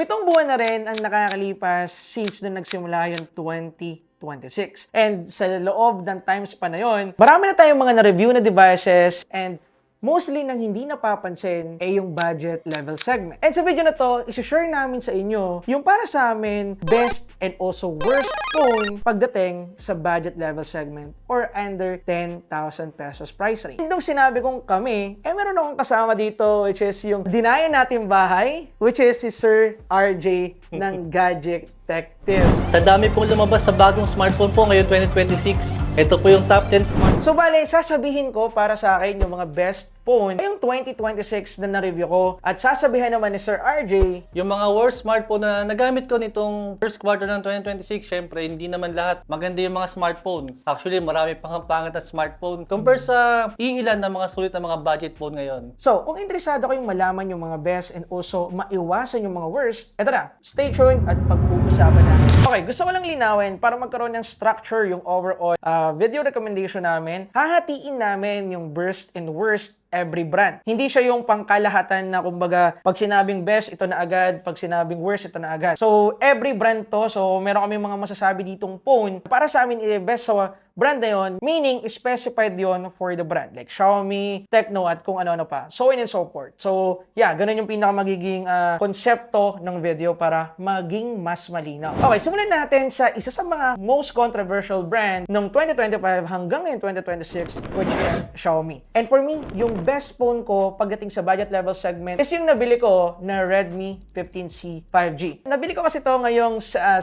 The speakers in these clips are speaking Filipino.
7 buwan na rin ang nakakalipas since na nagsimula yung 2026. And sa loob ng times pa na yun, marami na tayong mga na-review na devices and mostly nang hindi napapansin ay yung budget level segment. And sa video na to, isi-share namin sa inyo yung para sa amin best and also worst phone pagdating sa budget level segment or under 10,000 pesos price range. Nung sinabi kong kami, meron akong kasama dito which is yung dinayan nating bahay, which is si Sir RJ ng Gadget Tech Tips. Sa dami pong lumabas sa bagong smartphone po ngayon 2026, ito po yung top 10 smartphone. So bale, sasabihin ko para sa akin yung mga best phone yung 2026 na na-review ko at sasabihin naman ni Sir RJ Yung mga worst smartphone na nagamit ko nitong first quarter ng 2026, syempre hindi naman lahat maganda yung mga smartphone. Actually, marami pang pangit na smartphone compare sa iilan na mga sulit na mga budget phone ngayon. So, kung interesado kayong malaman yung mga best and also maiwasan yung mga worst, eto na, stay tuned at pag-uusapan natin. Okay, gusto ko lang linawin para magkaroon ng structure yung overall video recommendation namin. Hahatiin namin yung best and worst every brand. Hindi siya yung pangkalahatan na kumbaga pag sinabing best, ito na agad. Pag sinabing worst, ito na agad. So, every brand to. So, meron kami mga masasabi ditong phone. Para sa amin, best sa brand na yun, meaning specified yon for the brand. Like Xiaomi, Tecno, at kung ano-ano pa. So on and so forth. So, yeah, ganun yung pinaka magiging konsepto ng video para maging mas malinaw. Okay, simulan natin sa isa sa mga most controversial brand ng 2025 hanggang ngayon 2026, which is Xiaomi. And for me, yung best phone ko pagdating sa budget level segment is yung nabili ko na Redmi 15C 5G. Nabili ko kasi to ngayong 7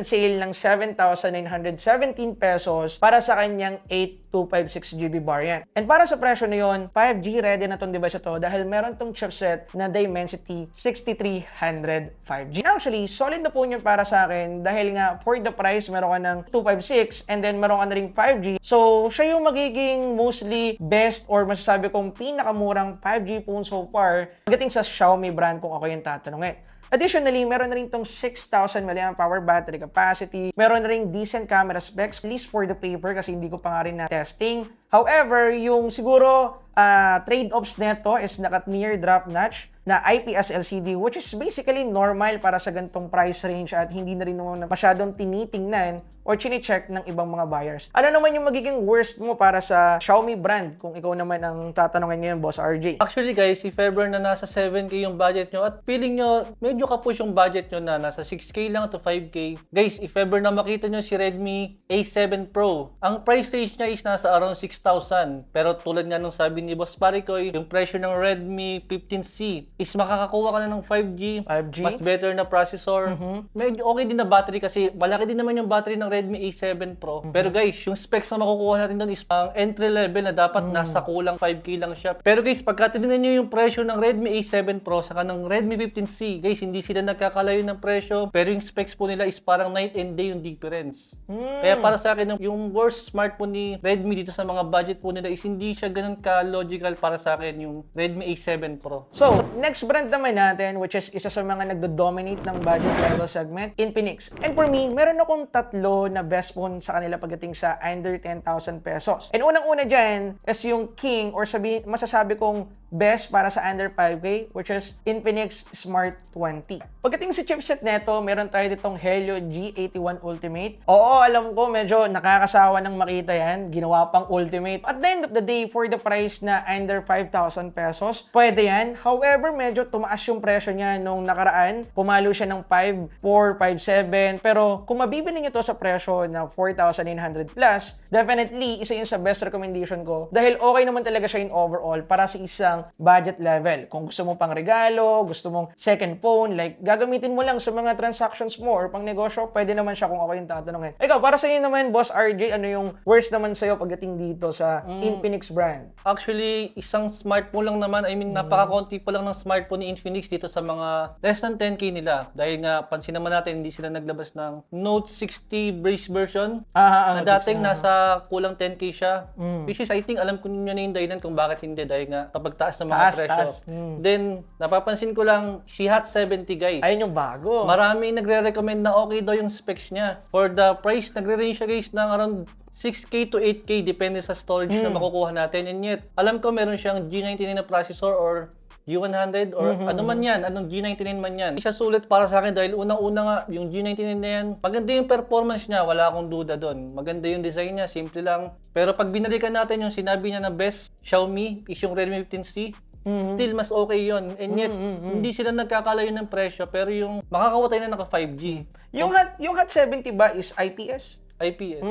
sale ng 7,917 pesos para sa kanyang 8256GB variant. And para sa presyo na yun, 5G ready na tong device ito dahil meron tong chipset na Dimensity 6300 5G. Actually, solid na po yun para sa akin dahil nga for the price, meron ka ng 256 and then meron ka na ring 5G. So, siya yung magiging mostly best or masasabi kong pinakamurang 5G phone so far pagdating sa Xiaomi brand kung ako yung tatanungin. Additionally, meron na rin itong 6,000 mAh battery capacity. Meron na rin decent camera specs, at least for the paper kasi hindi ko pa nga rin na testing. However, yung siguro trade-offs neto is naka-near drop notch na IPS LCD which is basically normal para sa gantong price range at hindi na rin naman masyadong tinitingnan or chine-check ng ibang mga buyers. Ano naman yung magiging worst mo para sa Xiaomi brand kung ikaw naman ang tatanungin ngayon, Boss RJ? Actually guys, if ever na nasa 7K yung budget nyo at feeling nyo medyo kapush yung budget nyo na nasa 6K lang to 5K, guys, if ever na makita nyo si Redmi A7 Pro, ang price range niya is nasa around 6,000. Pero tulad nga nung sabi ni Boss Parikoy, yung presyo ng Redmi 15C is makakakuha ka na ng 5G, mas better na processor. Medyo okay din na battery kasi malaki din naman yung battery ng Redmi A7 Pro. Pero guys, yung specs na makukuha natin doon is pang entry level na dapat nasa kulang 5K lang siya. Pero guys, pagka tinignan nyo yung presyo ng Redmi A7 Pro saka ng Redmi 15C, guys, hindi sila nagkakalayo ng presyo. Pero yung specs po nila is parang night and day yung difference. Kaya para sa akin, yung worst smartphone ni Redmi dito sa mga budget po nila is hindi siya ganun ka-logical para sa akin yung Redmi A7 Pro. So, next brand naman natin, which is isa sa mga nagdo-dominate ng budget level segment, Infinix. And for me, meron akong tatlo na best phone sa kanila pagdating sa under 10,000 pesos. And unang-una dyan is yung king or masasabi kong best para sa under 5K, which is Infinix Smart 20. Pagdating sa chipset neto, meron tayo ditong Helio G81 Ultimate. Oo, alam ko, medyo nakakasawa ng makita yan. Ginawa pang Ultimate. At the end of the day, for the price na under 5,000 pesos, pwede yan. However, medyo tumaas yung presyo niya nung nakaraan. Pumalo siya ng 5,400, 5,700. Pero kung mabibili niyo to sa presyo na 4,900 plus, definitely, isa yun sa best recommendation ko. Dahil okay naman talaga siya in overall para sa isang budget level. Kung gusto mo pang regalo, gusto mong second phone, like gagamitin mo lang sa mga transactions mo or pang negosyo, pwede naman siya kung ako yung tatanungin. Ikaw, para sa iyo naman, Boss RJ, ano yung worst naman sa'yo pagdating dito sa Infinix brand? Actually, isang smartphone lang naman. I mean, napaka-konti pa lang ng smartphone ni Infinix dito sa mga less than 10K nila. Dahil nga, pansin naman natin, hindi sila naglabas ng Note 60 brace version. Na dating nasa kulang 10K siya. Which is, I think, alam ko nyo na yung dahilan kung bakit hindi. Dahil nga, kapag taas ng mga presyo. Then, napapansin ko lang, si Hot 70 guys. Ayun yung bago. Marami nagre-recommend na okay daw yung specs niya. For the price, nagre-range siya guys ng around 6K to 8K depende sa storage na makukuha natin. And yet, alam ko meron siyang G99 na processor or G100 or ano man yan, anong G99 man yan. Hindi siya sulit para sa akin dahil unang-una nga, yung G99 na yan, maganda yung performance niya, wala akong duda doon. Maganda yung design niya, simple lang. Pero pag binalikan natin yung sinabi niya na best Xiaomi is yung Redmi 15C, still mas okay yon. And yet, hindi sila nagkakalayo ng presyo, pero yung makakawatay na naka 5G. Yung Hot 70 ba is IPS? IPS.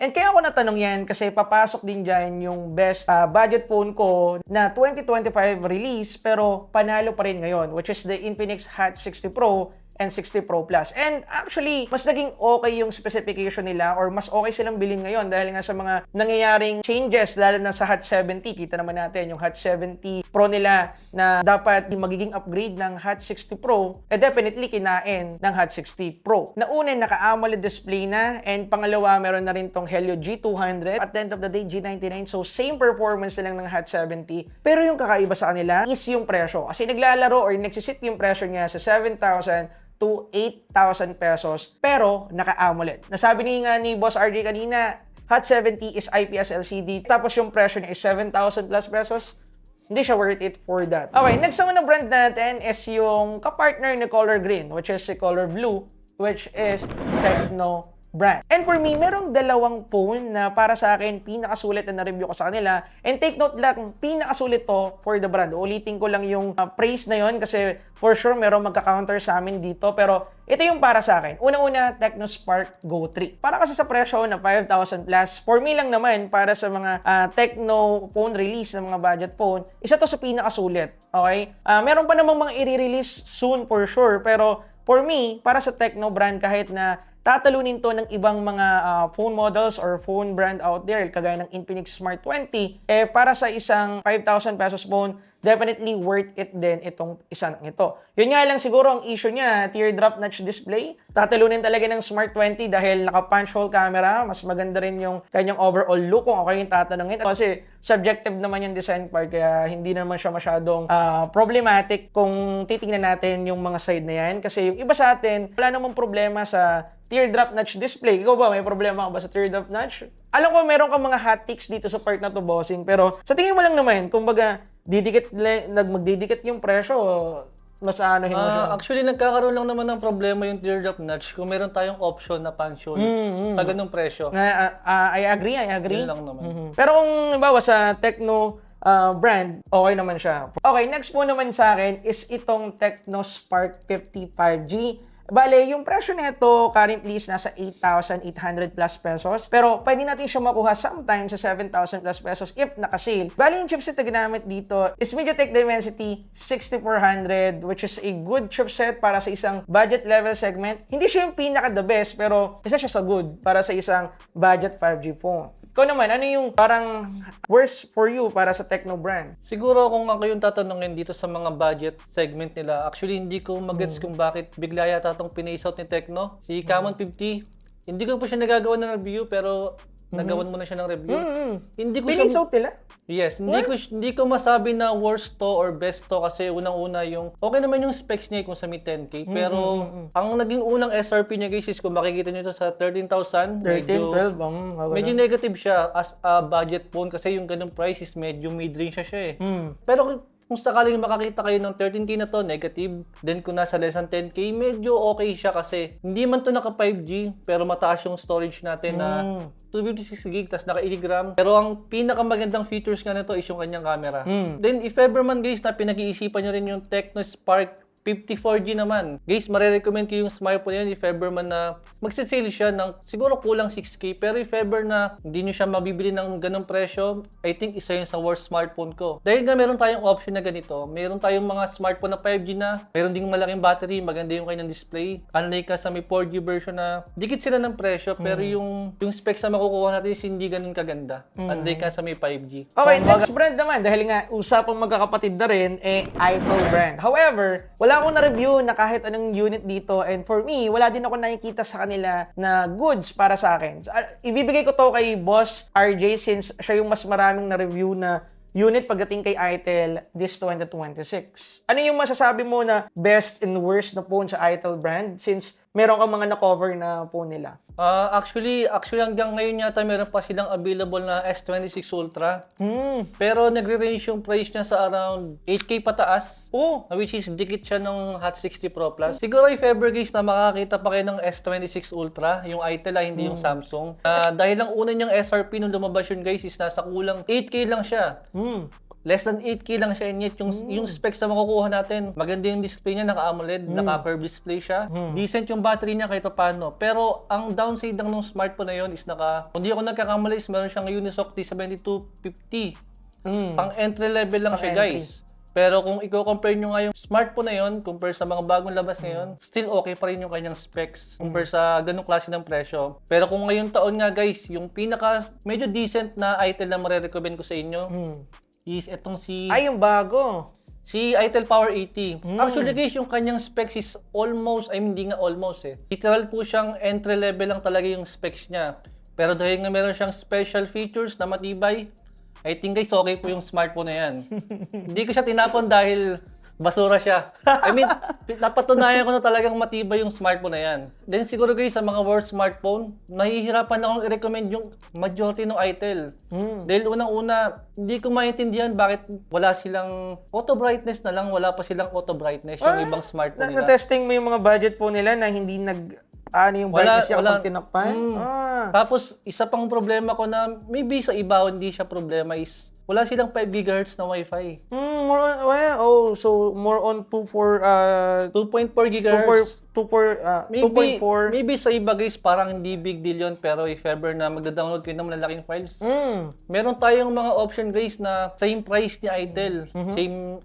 And kaya ako natanong yan kasi papasok din dyan yung best budget phone ko na 2025 release pero panalo pa rin ngayon, which is the Infinix Hot 60 Pro and 60 Pro Plus. And actually, mas naging okay yung specification nila or mas okay silang bilhin ngayon dahil nga sa mga nangyayaring changes lalo na sa Hot 70. Kita naman natin yung Hot 70 Pro nila na dapat yung magiging upgrade ng Hot 60 Pro, definitely kinain ng Hot 60 Pro. Nauna, naka-AMOLED display na, and pangalawa, meron na rin tong Helio G200. At the end of the day, G99. So, same performance na lang ng Hot 70. Pero yung kakaiba sa kanila is yung presyo. Kasi naglalaro or nagsisit yung presyo niya sa 7,000 to 8,000 pesos, pero naka-AMOLED. Nasabi ni Boss RJ kanina, Hot 70 is IPS LCD, tapos yung presyo niya is 7,000 plus pesos. Hindi siya worth it for that. Okay, next naman na brand natin is yung kapartner ni Color Green, which is si Color Blue, which is Tecno brand. And for me, merong dalawang phone na para sa akin, pinakasulit na na-review ko sa kanila. And take note lang, pinakasulit to for the brand. Ulitin ko lang yung praise na yon kasi for sure merong magka-counter sa amin dito. Pero ito yung para sa akin. Unang-una, Tecno Spark Go 3. Para kasi sa presyo na 5,000 plus, for me lang naman, para sa mga Tecno phone release ng mga budget phone, isa to sa pinakasulit. Okay? Meron pa namang mga i-release soon for sure. Pero for me, para sa Tecno brand, kahit na tatalunin to ng ibang mga phone models or phone brand out there, kagaya ng Infinix Smart 20, para sa isang 5,000 pesos phone, definitely worth it din itong isa ng ito. Yun nga lang siguro ang issue niya, teardrop notch display. Tatalunin talaga ng Smart 20 dahil naka-punch hole camera, mas maganda rin yung kanyang overall look kung ako yung tatanungin. Kasi subjective naman yung design part, kaya hindi naman siya masyadong problematic kung titingnan natin yung mga side na yan. Kasi yung iba sa atin, wala namang problema sa teardrop notch display. Ikaw ba, may problema ka ba sa teardrop notch? Alam ko meron kang mga hotticks dito sa part na to, bossing, pero sa tingin mo lang naman, kumbaga, magdidikit yung presyo, mas anohin mo siya. Actually, nagkakaroon lang naman ng problema yung teardrop notch kung meron tayong option na punch hole sa ganung presyo. I agree. Yun lang naman. Pero kung bawa sa Tecno brand, okay naman siya. Okay, next po naman sa akin is itong Tecno Spark 50 5G. Bale, yung presyo nito currently is nasa 8,800 plus pesos. Pero pwede natin siya makuha sometimes sa 7,000 plus pesos if naka-sale. Bale, yung chipset na ginamit dito is MediaTek Dimensity 6400, which is a good chipset para sa isang budget level segment. Hindi siya yung pinaka-the best, pero isa siya sa good para sa isang budget 5G phone. Ikaw naman, ano yung parang worst for you para sa Tecno brand? Siguro kung ako yung tatanungin dito sa mga budget segment nila, actually hindi ko magets kung bakit bigla yata itong pinace out ni Tecno. Si Camon 50, hindi ko pa siya nagagawa ng review pero nagawan mo na siya ng review. Hindi ko Pinace out nila? Yes, hindi ko masabi na worst to or best to kasi unang-una yung okay naman yung specs niya kung sa Mi 10K pero ang naging unang SRP niya guys is kung makikita niyo ito sa 13,000, 12. medyo negative siya as a budget phone kasi yung ganung price is medyo mid-range siya eh. Pero kung sakaling makakita kayo ng 13K na to, negative. Then kung nasa less than 10K, medyo okay siya kasi hindi man to naka 5G, pero mataas yung storage natin na 256GB, tas naka 80 gram. Pero ang pinakamagandang features nga nito is yung kanyang camera. Then if ever man guys na pinag-iisipan nyo rin yung Tecno Spark 54G naman. Guys, marirecommend ko yung smartphone yun if ever man na mag-sale siya ng siguro kulang 6K. Pero if ever na hindi nyo siya mabibili ng ganong presyo, I think isa yun sa worst smartphone ko. Dahil nga meron tayong option na ganito, meron tayong mga smartphone na 5G na, meron ding malaking battery, maganda yung kanyang display. Unlike ka sa may 4G version na dikit sila ng presyo, pero yung specs na makukuha natin is hindi ganun kaganda. Unlike ka sa may 5G. Okay, next brand naman, dahil nga usapang magkakapatid na rin, iPhone brand. However, wala akong na-review na kahit anong unit dito, and for me, wala din ako nakikita sa kanila na goods para sa akin. Ibibigay ko to kay Boss RJ since siya yung mas maraming na-review na unit pagdating kay Itel this 2026. Ano yung masasabi mo na best and worst na phone sa Itel brand since meron kang mga na-cover na phone nila? Actually hanggang ngayon yata meron pa silang available na S26 Ultra. Pero nagre-range yung price niya sa around 8K pataas. Oh! Which is dikit siya ng Hot 60 Pro Plus. Siguro if ever guys na makakita pa kayo ng S26 Ultra, yung Itel hindi yung Samsung. Dahil ang una niyang SRP nung lumabas yun guys is nasa kulang 8K lang siya. Less than 8K lang siya, and yet yung specs na makukuha natin, maganda yung display niya, naka-AMOLED, naka-curved display siya. Decent yung battery niya kahit paano. Pero ang downside ng nung smartphone na yun is kung di ako nagkakamali, meron siyang Unisoc T7250. Pang entry level lang siya guys. Pero kung i-compare nyo nga yung smartphone na yun, compare sa mga bagong labas ngayon, still okay pa rin yung kanyang specs compare sa ganung klase ng presyo. Pero kung ngayong taon nga guys, yung pinaka medyo decent na Itel na marirecommend ko sa inyo, is itong Yung bago. si Itel Power 80. Actually guys, yung kanyang specs is almost, hindi nga almost literal po siyang entry level lang talaga yung specs niya. Pero dahil nga meron siyang special features na matibay, I think guys, okay po yung smartphone na yan. Hindi ko siya tinapon dahil basura siya. Napatunayan ko na talagang matibay yung smartphone na yan. Then siguro guys, sa mga worst smartphone, nahihirapan akong i-recommend yung majority ng Itel. Dahil unang-una, hindi ko maintindihan bakit wala silang auto brightness na lang, wala pa silang auto brightness yung ibang smartphone nila. Na-testing mo yung mga budget phone nila na hindi yung brightness niya kapag tinakpan? Tapos, isa pang problema ko na maybe sa iba hindi siya problema is wala silang 5 GHz na Wi-Fi. So more on 2.4 GHz. 2.4. Maybe sa iba guys, parang hindi big deal yun, pero if ever na magda-download kayo ng malalaking files, meron tayong mga option guys na same price ni Itel,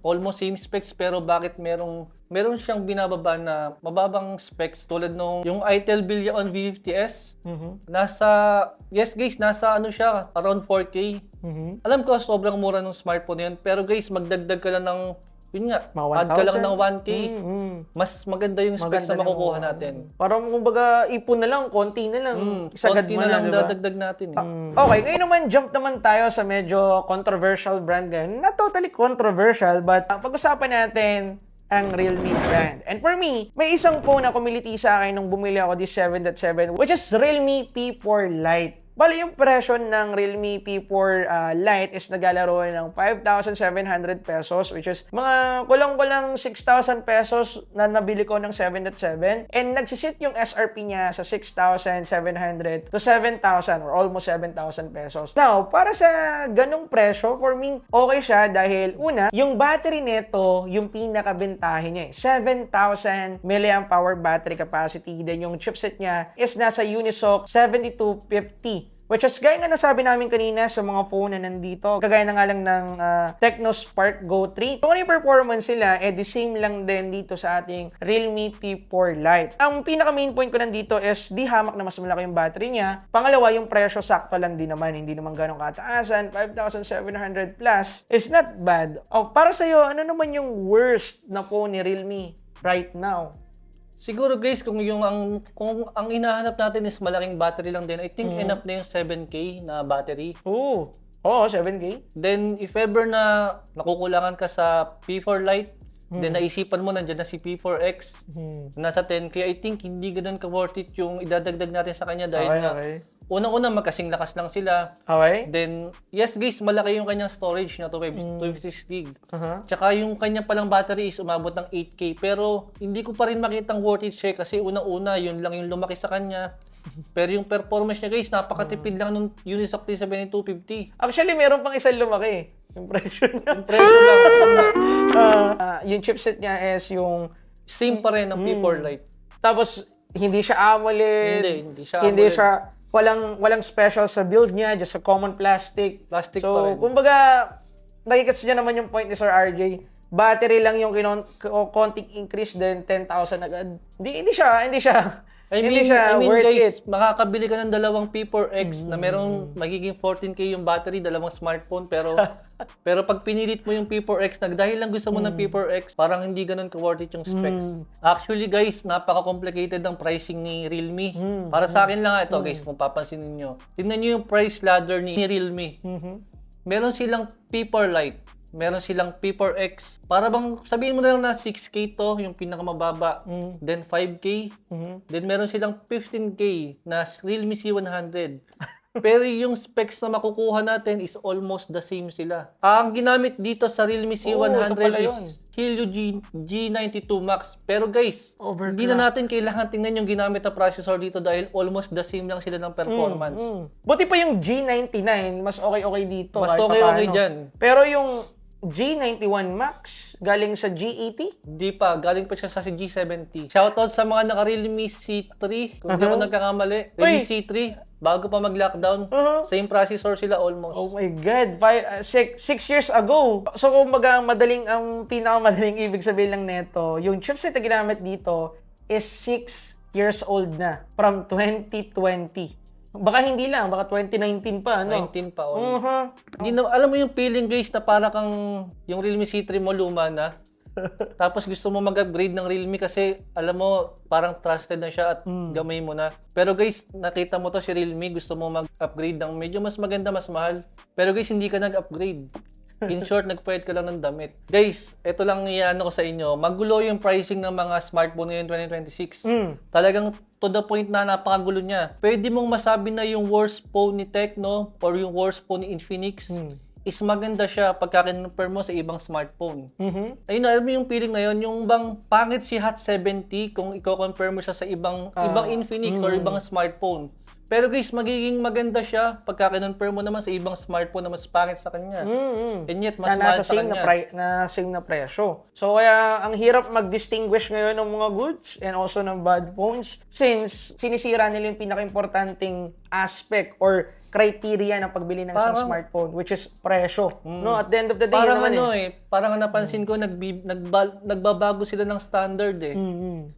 almost same specs, pero bakit meron siyang binababa na mababang specs tulad nung yung Itel Billion V50s. Nasa ano siya, around 4K. Alam ko sobrang mura ng smartphone na yun, pero guys, magdagdag ka lang ng yun nga, add ka lang ng 1K, mas maganda yung specs na makukuha natin. Parang kumbaga ipon na lang, konti na lang, isagad konti mo na lang diba? dadagdag natin. Okay, ngayon naman jump naman tayo sa medyo controversial brand ngayon. Not totally controversial, but pag-usapan natin ang Realme brand. And for me, may isang phone na kumiliti sa akin nung bumili ako this 7.7, which is Realme P4 Lite. Bali, yung presyo ng Realme P4 Lite is naglalaro ng 5,700 pesos, which is mga kulang-kulang 6,000 pesos na nabili ko ng 7.7. And nagsisit yung SRP niya sa 6,700 to 7,000 or almost 7,000 pesos. Now, para sa ganong presyo, for me, okay siya dahil una, yung battery nito, yung pinakabentahe niya 7,000 mAh battery capacity. Then yung chipset niya is nasa Unisoc 7250. Which is, gaya nga nasabi namin kanina sa mga phone na nandito, kagaya na nga lang ng Tecno Spark Go 3. Kung ano yung performance nila, the same lang din dito sa ating Realme P4 Lite. Ang pinaka main point ko nandito is di hamak na mas malaki yung battery niya. Pangalawa, yung presyo sakto lang din naman, hindi naman ganong kataasan. 5,700 plus is not bad. Para sa'yo, ano naman yung worst na phone ni Realme right now? Siguro guys, kung ang hinahanap natin is malaking battery lang din, I think enough na yung 7K na battery. Oo, 7K. Then if ever na nakukulangan ka sa P4 Lite, then naisipan mo nandiyan na si P4X, nasa 10K, I think hindi ganun ka worth it yung idadagdag natin sa kanya dahil unang-una magkasing lakas lang sila. Okay. Then, yes guys, malaki yung kanyang storage na 256 gig. Tsaka yung kanyang palang battery is umabot ng 8K. Pero, hindi ko pa rin makitang worth it siya kasi unang-una, yun lang yung lumaki sa kanya. Pero yung performance niya guys, napakatipid lang nung Unisoc T7250. Actually, meron pang isang lumaki. Yung presyo niya. Yung presyo lang. Yung chipset niya is yung Same pa rin ng P4 Lite. Tapos, hindi siya AMOLED. Hindi siya Hindi AMOLED. siya, walang special sa build niya, just a common plastic. Plastic so, pa rin. kumbaga, nakikits niya naman yung point ni Sir RJ. Battery lang yung konting increase, then 10,000 agad. Hindi siya I mean worth guys, it. makakabili ka ng dalawang P4X na merong magiging 14K yung battery, dalawang smartphone, pero pag pinilit mo yung P4X, dahil lang gusto mo ng P4X, parang hindi ganun ka-worth it yung specs. Actually guys, napaka-complicated ng pricing ni Realme. Para sa akin lang ito guys, kung papansinin niyo. Tingnan niyo yung price ladder ni Realme. Meron silang P4 Lite. Meron silang P4X. Para bang sabihin mo na lang na 6K to, yung pinakamababa. Then 5K. Then meron silang 15K na Realme C100. Pero yung specs na makukuha natin is almost the same sila. Ang ginamit dito sa Realme C100 ito pala yun. is Helio G92 Max. Pero guys, hindi na natin kailangan tingnan yung ginamit na processor dito dahil almost the same lang sila ng performance. Buti pa yung G99, mas okay dito. Mas kahit okay papaano. dyan. Pero yung G91 Max, galing sa G80? Di pa, galing pa siya sa G70. Shoutout sa mga naka-Realme C3, kung di ako nagkakamali. Realme C3, bago pa mag-lockdown, same processor sila almost. Oh my God, 6 years ago. So kumbaga, ang pinakamadaling ibig sabihin lang nito, yung chipset na ginamit dito is 6 years old na from 2020. Baka hindi lang, baka 2019 pa, ano? 19 pa almost. Hindi na, alam mo yung feeling guys na para kang yung Realme C3 mo luma na. Tapos gusto mo mag-upgrade ng Realme kasi alam mo parang trusted na siya at gamay mo na. Pero guys, nakita mo to si Realme, gusto mo mag-upgrade ng medyo mas maganda, mas mahal. Pero guys, hindi ka nag-upgrade. In short, nagpayad ka lang ng damit. Guys, ito lang iano ko sa inyo. Magulo yung pricing ng mga smartphone ngayon 2026. Talagang to the point na napakagulo niya. Pwede mong masabi na yung worst phone ni Tecno or yung worst phone ni Infinix is maganda siya pagka kinonfirm mo sa ibang smartphone. Ayun, alam mo yung feeling na yun, yung bang pangit si Hot 70 kung i-confirm mo siya sa ibang Infinix or ibang smartphone. Pero guys, magiging maganda siya pagka kinonfirm mo naman sa ibang smartphone na mas pangit sa kanya. And yet, mas mahal sa kanya. Na same na presyo. So, kaya ang hirap mag-distinguish ngayon ng mga goods and also ng bad phones since sinisira nila yung pinaka-importanting aspect or criteria ng pagbili ng isang smartphone, which is presyo. No, at the end of the day, parang naman parang napansin ko nagbabago sila ng standard eh.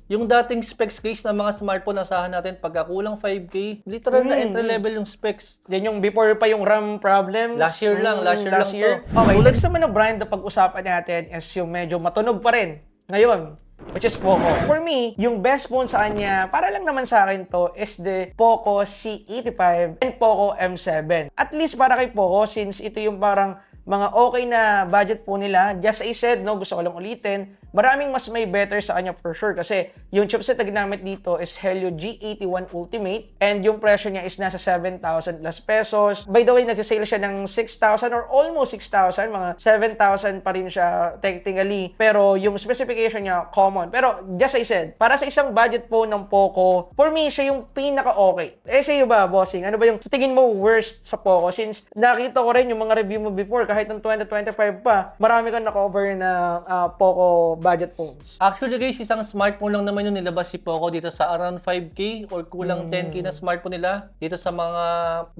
Yung dating specs guys ng mga smartphone asahan natin pagka kulang 5K, literal na entry level yung specs. Yan yung before pa yung RAM problems. Last year lang to. Okay, next naman na brand na pag-usapan natin is yung medyo matunog pa rin ngayon, which is Poco. For me, yung best phone sa kanya, para lang naman sa akin to, is the Poco C85 and Poco M7. At least para kay Poco, since ito yung parang mga okay na budget phone nila, just as I said, no, gusto ko lang ulitin, maraming mas may better sa kanya for sure kasi yung chipset na ginamit dito is Helio G81 Ultimate and yung presyo niya is nasa 7,000 plus pesos. By the way, nagsisale siya ng 6,000 or almost 6,000, mga 7,000 pa rin siya technically. Pero yung specification niya, common. Pero just as I said, para sa isang budget phone ng Poco, for me, siya yung pinaka-okay. Sa'yo ba, bossing? Ano ba yung sa tingin mo worst sa Poco? Since nakita ko rin yung mga review mo before, kahit ng 2025 pa, marami kang na-cover na Poco budget phones. Actually guys, isang smartphone lang naman yung nilabas si Poco dito sa around 5K or kulang 10K na smartphone nila. Dito sa mga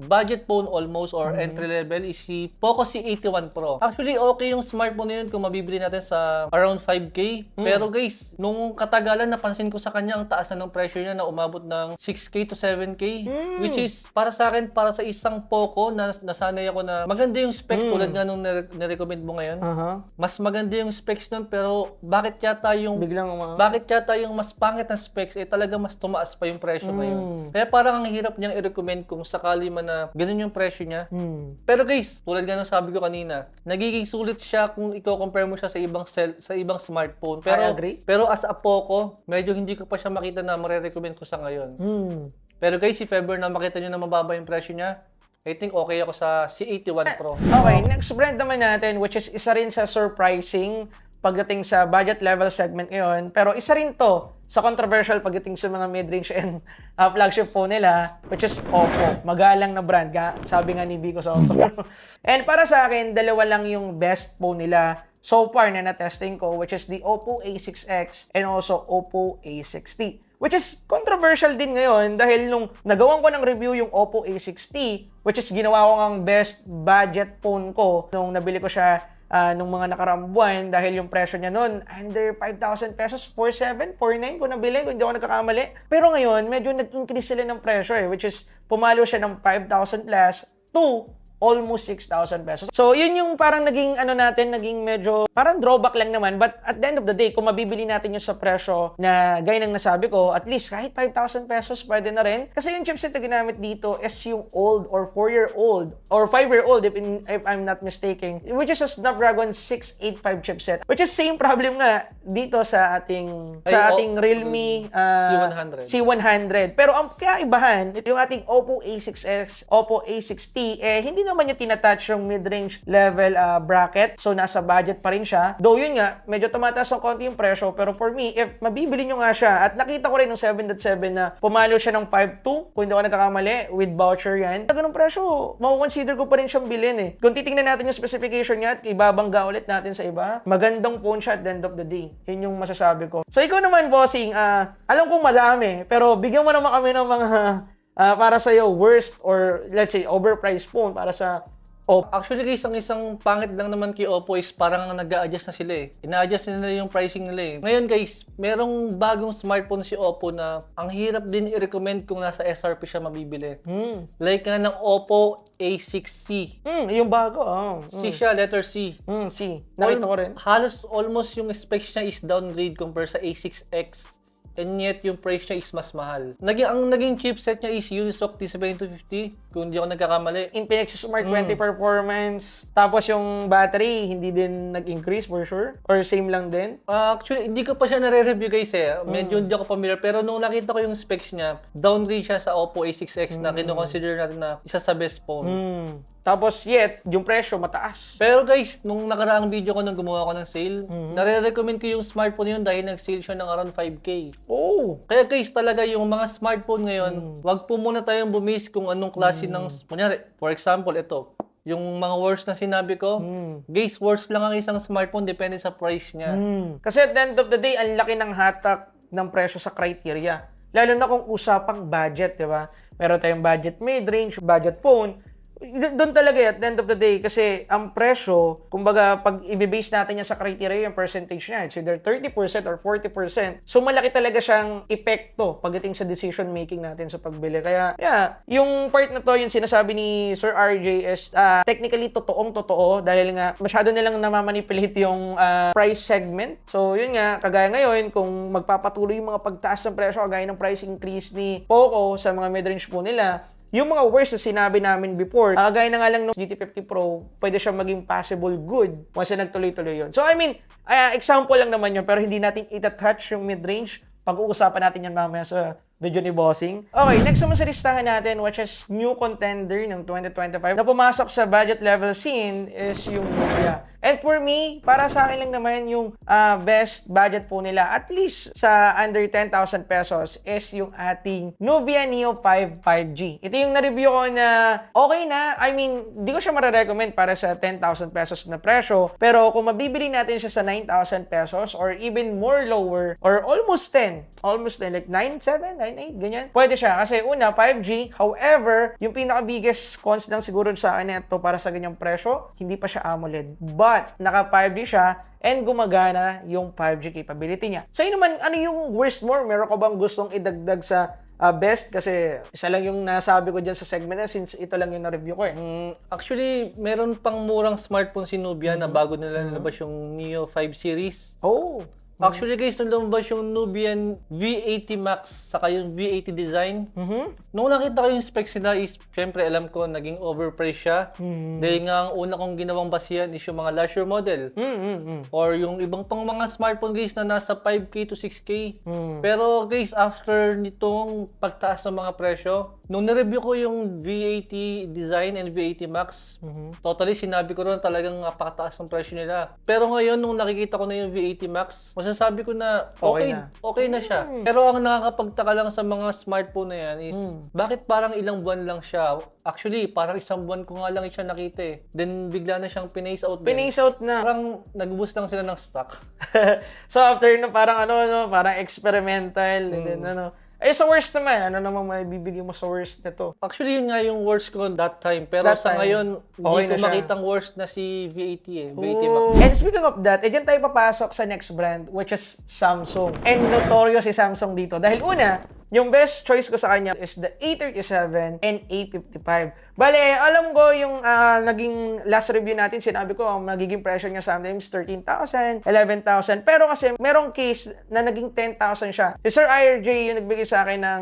budget phone almost or entry level is si Poco C81 Pro. Actually, okay yung smartphone na yun kung mabibili natin sa around 5K. Pero guys, nung katagalan napansin ko sa kanya ang taas na ng presyo niya na umabot ng 6K to 7K. Which is, para sa akin, para sa isang Poco na nasanay ako na maganda yung specs tulad nga nung nirecommend mo ngayon. Mas maganda yung specs nun pero bakit yata yung mas pangit na specs talaga mas tumaas pa yung presyo ngayon. Kaya parang ang hirap niyang i-recommend kung sakali man na ganun yung presyo niya. Pero guys, tulad nga ng sabi ko kanina, nagiging sulit siya kung i-compare mo siya sa ibang smartphone. Pero as a Poco, medyo hindi ko pa siya makita na mare-recommend ko sa ngayon. Pero guys, if ever na makita niyo na mababa yung presyo niya, I think okay ako sa C81 Pro. Okay, next brand naman natin which is isa rin sa surprising pagdating sa budget level segment ngayon. Pero isa rin to sa controversial pagdating sa mga mid-range and flagship phone nila, which is Oppo. Magalang na brand, sabi nga ni Vico Soto. And para sa akin, dalawa lang yung best phone nila so far na na-testing ko, which is the Oppo A6X and also Oppo A60. Which is controversial din ngayon dahil nung nagawan ko ng review yung Oppo A60, which is ginawa ko ang best budget phone ko nung nabili ko siya nung mga nakaraang buwan dahil yung presyo niya noon under 5,000 pesos, 4,700, 4,900 kung nabili, kung hindi ako nagkakamali. Pero ngayon, medyo nag-increase sila ng presyo which is pumalo siya ng 5,000 plus to almost 6,000 pesos. So, yun yung parang naging naging medyo parang drawback lang naman. But at the end of the day, kung mabibili natin yung sa presyo na gaya ng nasabi ko, at least kahit 5,000 pesos pwede na rin. Kasi yung chipset na ginamit dito is yung old or 4-year-old or 5-year-old if I'm not mistaken, which is a Snapdragon 685 chipset. Which is same problem nga dito sa ating Realme C100. Pero ang kaibahan, yung ating Oppo A6s, Oppo A6T, hindi naman niya tinatouch yung mid-range level bracket. So, nasa budget pa rin siya. Though, yun nga, medyo tumataas ng konti yung presyo. Pero for me, if mabibili nyo nga siya, at nakita ko rin ng 7.7 na pumalo siya ng 5.2, kung hindi ako nagkakamali, with voucher yan. Sa ganung presyo, makukonsider ko pa rin siyang bilhin eh. Kung titingnan natin yung specification niya at ibabangga ulit natin sa iba, magandang phone siya at the end of the day. Yun yung masasabi ko. So, ikaw naman, bossing, alam kong madami, pero bigyan mo naman kami ng mga para sa'yo, worst or let's say overpriced phone para sa Oppo. Actually guys, ang isang pangit lang naman kay Oppo is parang nag-a-adjust na sila eh. Ina-adjust nila yung pricing nila eh. Ngayon guys, merong bagong smartphone si Oppo na ang hirap din i-recommend kung nasa SRP siya mabibili. Like nga ng Oppo A6C. Yung bago, C siya, letter C. C. Nakita ko rin. Halos almost yung specs niya is downgrade compare sa A6X. And yet, yung price niya is mas mahal. Ang naging chipset niya is Unisoc T7250, kung hindi ako nagkakamali. Infinix Smart 20 performance. Tapos yung battery, hindi din nag-increase for sure? Or same lang din? Actually, hindi ko pa siya nare-review guys eh. Medyo hindi ako familiar. Pero nung nakita ko yung specs niya, downgrade siya sa Oppo A6X na kino-consider natin na isa sa best phone. Tapos yet, yung presyo mataas. Pero guys, nung nakaraang video ko nung gumawa ko ng sale, nare-recommend ko yung smartphone yun dahil nag-sale siya ng around 5K. Oh! Kaya guys, talaga yung mga smartphone ngayon, wag po muna tayong bumis kung anong klase ng, kunyari, for example, ito, yung mga worst na sinabi ko, guys, worst lang ang isang smartphone depende sa price niya. Kasi at the end of the day, ang laki ng hatak ng presyo sa criteria. Lalo na kung usapang budget, di ba? Meron tayong budget mid-range, budget phone. Doon talaga at the end of the day kasi ang presyo, kumbaga pag i-base natin yan sa criteria, yung percentage niya, it's either 30% or 40%. So malaki talaga siyang epekto pagdating sa decision making natin sa pagbili. Kaya yeah, yung part na to, yung sinasabi ni Sir RJ is technically totoong-totoo dahil nga masyado nilang namamanipulate yung price segment. So yun nga, kagaya ngayon, kung magpapatuloy yung mga pagtaas ng presyo, kagaya ng price increase ni Poco sa mga mid-range po nila, yung mga worst na sinabi namin before, gaya na nga lang ng GT50 Pro, pwede siya maging possible good once na nagtuloy-tuloy yun. So, I mean, example lang naman yun, pero hindi natin itatouch yung mid-range. Pag-uusapan natin yan mamaya sa video ni Bossing. Okay, next naman sa listahan natin, which is new contender ng 2025 na pumasok sa budget level scene is yung Nubia. And for me, para sa akin lang naman yung best budget phone nila, at least sa under 10,000 pesos, is yung ating Nubia Neo 5 5G. Ito yung na-review ko na okay na. I mean, di ko siya mara-recommend para sa 10,000 pesos na presyo. Pero kung mabibili natin siya sa 9,000 pesos or even more lower or almost 10, like 9,700, 9.8, ganyan. Pwede siya kasi una, 5G. However, yung pinaka-biggest cons lang siguro sa akin ito para sa ganyang presyo, hindi pa siya AMOLED. But, naka 5G siya and gumagana yung 5G capability niya. So, yun naman, ano yung worst more? Meron ka bang gustong idagdag sa best? Kasi isa lang yung nasabi ko dyan sa segment na since ito lang yung na-review ko eh. Actually, meron pang murang smartphone si Nubia na bago nila nalabas yung Neo 5 series. Oh! Actually guys, nung lumabas yung Nubian V80 Max saka yung V80 design, nung nakita ko yung specs nila is, syempre alam ko naging overpriced siya. Dahil nga ang una kong ginawang basihan is yung mga leisure model. Or yung ibang pang mga smartphone guys na nasa 5K to 6K. Pero guys, after nitong pagtaas ng mga presyo, nung na-review ko yung V80 design and V80 Max, totally sinabi ko rin talagang napakataas ng presyo nila. Pero ngayon, nung nakikita ko na yung V80 Max, masasabi ko na okay na siya. Pero ang nakakapagtaka lang sa mga smartphone na yan is, bakit parang ilang buwan lang siya? Actually, parang isang buwan ko nga lang siya nakita eh. Then bigla na siyang pinace out din. Pinace out na. Parang nag-boost lang sila ng stock. So after na parang parang experimental and then sa worst naman, ano namang may bibigyan mo sa worst nito? Actually, yun nga yung worst ko that time. Pero sa ngayon, hindi ko makitang worst na si V80 eh. V80 Max. And speaking of that, dyan tayo papasok sa next brand, which is Samsung. And notorious si Samsung dito. Dahil una, Yung best choice ko sa kanya is the A37 and A55. Bale, alam ko yung naging last review natin, sinabi ko, ang magiging presyo niya sometimes 13,000, 11,000. Pero kasi merong case na naging 10,000 siya. Si Sir IRJ yung nagbigay sa akin ng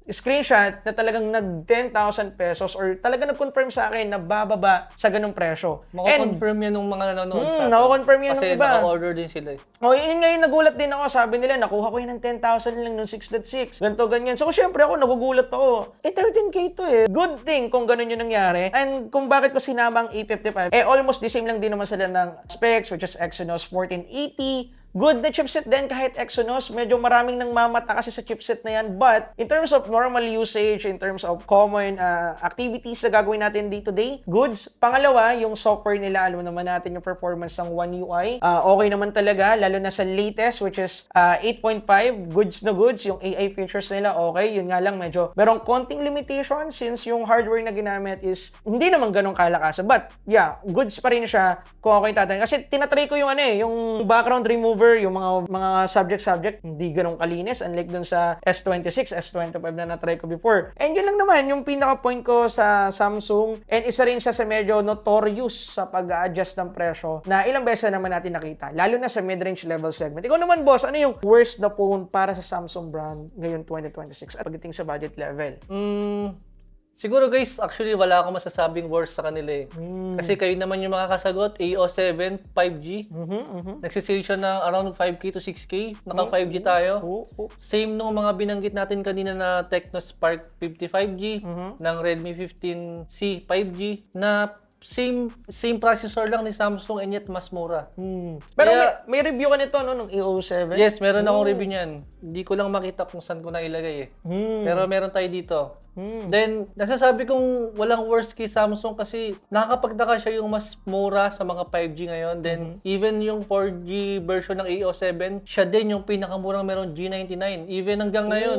screenshot na talagang nag 10,000 pesos or talaga nag-confirm sa akin na bababa sa ganung presyo. Mako-confirm yan ng mga nanonood sa atin. Nako-confirm yan ng Kasi iba. naka-order din sila eh. O, yun ngayon, nagulat din ako. Sabi nila, nakuha ko yun ng 10,000 lang nung 6.6. Ganto, ganyan. So, syempre ako, nagugulat ako. 13K to eh. Good thing kung ganun yung nangyari. And kung bakit ko sinama ang A55, almost the same lang din naman sila ng specs, which is Exynos 1480. Good na chipset din kahit Exynos. Medyo maraming nang mamata kasi sa chipset na yan. But, in terms of normal usage, in terms of common activities na gagawin natin day-to-day, goods. Pangalawa, yung software nila, alam naman natin yung performance ng One UI. Okay naman talaga, lalo na sa latest, which is 8.5. Goods na goods. Yung AI features nila, okay. Yun nga lang, medyo merong konting limitation since yung hardware na ginamit is hindi naman ganun kalakasan. But, yeah, goods pa rin siya kung ako yung tatanong. Kasi tinatry ko yung yung background remover, yung mga subject, hindi ganun kalinis. Unlike dun sa S26, S25 na na-try ko before. And yun lang naman, yung pinaka-point ko sa Samsung. And isa rin siya sa medyo notorious sa pag-a-adjust ng presyo na ilang beses naman natin nakita. Lalo na sa mid-range level segment. Ikaw naman, boss, ano yung worst na phone para sa Samsung brand ngayon 2026 at pagdating sa budget level? Siguro guys, actually wala akong masasabing worst sa kanila eh. Kasi kayo naman yung makakasagot, AO7 5G. Nagsisale siya ng around 5K to 6K. Naka 5G tayo. Same nung mga binanggit natin kanina na Tecno Spark 55G, ng Redmi 15C 5G, na same processor lang ni Samsung and yet mas mura. Pero Kaya, may review ka nito, no, nung AO7? yes, meron akong review niyan. Hindi ko lang makita kung saan ko nailagay eh. Pero meron tayo dito. Then, nasasabi kong walang worst kay Samsung kasi nakakapagtaka siya yung mas mura sa mga 5G ngayon. Then, even yung 4G version ng AO7, siya din yung pinakamurang meron G99. Even hanggang ngayon.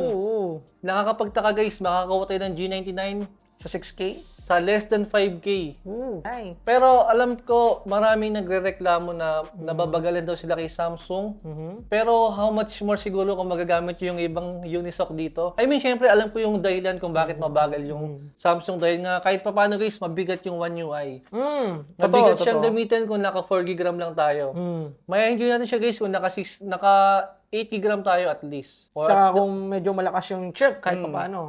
Nakakapagtaka guys, makakakuha tayo ng G99 sa 6K? sa less than 5K. Ay. Pero alam ko, maraming nagrereklamo na nababagalan daw sila kay Samsung. Pero how much more siguro kung magagamit yung ibang Unisoc dito? I mean, syempre, alam ko yung dahilan kung bakit mabagal yung Samsung. Dahil nga, kahit paano guys, mabigat yung One UI. Mabigat siyang gamitin kung naka 4GB RAM lang tayo. May-enjoy natin siya guys kung naka 80GB tayo at least. Or Tsaka kung medyo malakas yung chip, kahit pa paano.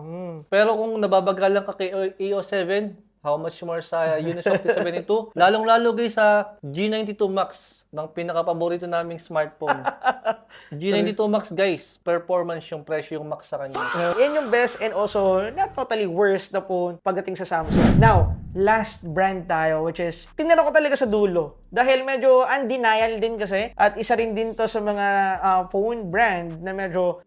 pero kung nababagalan ka kay AO7, how much more sa Unisoc T72? Lalong-lalo guys sa G92 Max ng pinaka-paborito naming smartphone. G92 Max guys, performance yung presyo yung Max sa kanya. Yan yung best and also not totally worst na phone pagdating sa Samsung. Now, last brand tayo which is, tinanong ko talaga sa dulo. Dahil medyo undenial din kasi at isa rin din to sa mga phone brand na medyo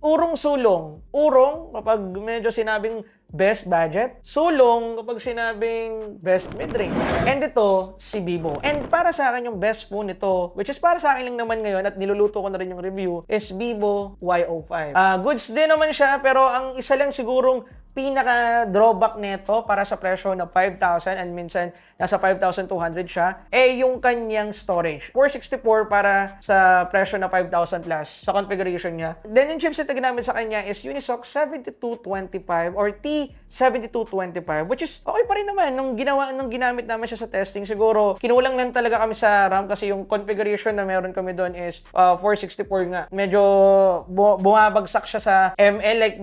urong-sulong. Urong kapag medyo sinabing best budget. Sulong kapag sinabing best mid-range. And ito, si Vivo. And para sa akin yung best phone nito, which is para sa akin lang naman ngayon at niluluto ko na rin yung review, is Vivo Y05. Goods din naman siya, pero ang isa lang sigurong pinaka-drawback nito para sa presyo na 5,000 and minsan nasa 5,200 siya, yung kanyang storage. 464 para sa presyo na 5,000 plus sa configuration niya. Then yung chipset na ginamit sa kanya is Unisoc 7225 or T7225, which is okay pa rin naman. Nung ginamit naman siya sa testing, siguro kinulang lang talaga kami sa RAM kasi yung configuration na meron kami doon is 464 nga. Medyo bumabagsak siya sa ML, like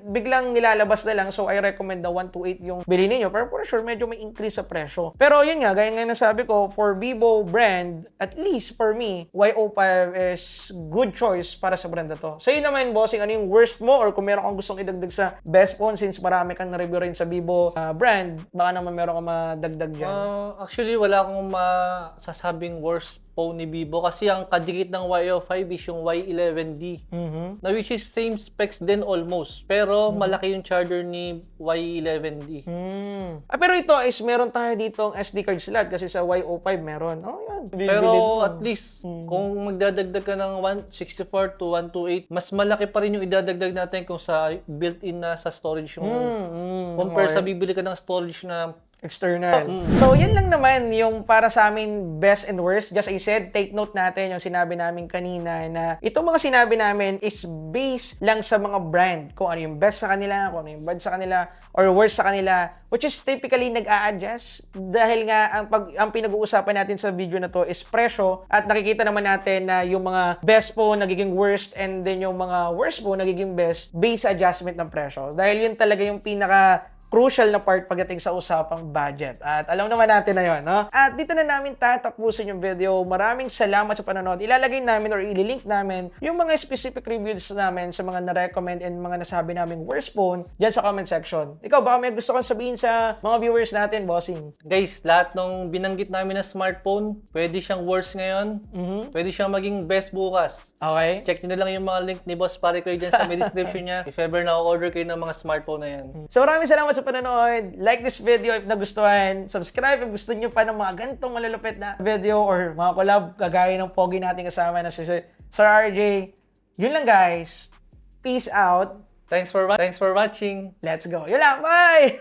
biglang nilalabas na lang. So I recommend the 128 yung bilhin niyo. Pero for sure, medyo may increase sa presyo. Pero yun nga, gaya nga nasabi ko, for Vivo brand, at least for me, Y05 is good choice para sa brand na to. Sa'yo naman, bossing, ano yung worst mo? Or kung meron kang gustong idagdag sa best phone since marami kang na-review rin sa Vivo brand, baka naman meron kang madagdag dyan. Actually, wala akong masasabing worst phone ni Vivo kasi ang kadikit ng Y05 is yung Y11D. Na which is same specs din almost. Pero malaki yung charger ni Y11D. Pero ito is meron tayo ditong SD card slot kasi sa Y05 meron. Oh, yan. Pero at least, kung magdadagdag ka ng 164 to 128, mas malaki pa rin yung idadagdag natin kung sa built-in na sa storage yung compare sa bibili ka ng storage na external. So, yan lang naman yung para sa amin best and worst. Just I said, take note natin yung sinabi namin kanina na itong mga sinabi namin is based lang sa mga brand. Kung ano yung best sa kanila, kung ano yung bad sa kanila, or worst sa kanila, which is typically nag-a-adjust dahil nga ang pinag-uusapan natin sa video na to is presyo at nakikita naman natin na yung mga best po nagiging worst and then yung mga worst po nagiging best based sa adjustment ng presyo. Dahil yun talaga yung pinaka crucial na part pagdating sa usapang budget. At alam naman natin na yun, no? At dito na namin tatapusin yung video. Maraming salamat sa panonood. Ilalagay namin or ililink namin yung mga specific reviews namin sa mga na-recommend and mga nasabi namin worst phone dyan sa comment section. Ikaw, baka may gusto kang sabihin sa mga viewers natin, bossing? Guys, lahat ng binanggit namin na smartphone, pwede siyang worst ngayon, pwede siyang maging best bukas. Okay? Check nyo na lang yung mga link ni Boss Pare ko dyan sa may description niya if ever na-order kayo ng mga smartphone na yan. So maraming salamat sa panonood. Like this video if nagustuhan. Subscribe if gusto nyo pa ng mga ganitong malulupit na video or mga collab kagaya ng pogi natin kasama na si Sir RJ. Yun lang guys. Peace out. Thanks for watching. Let's go. Yun lang. Bye!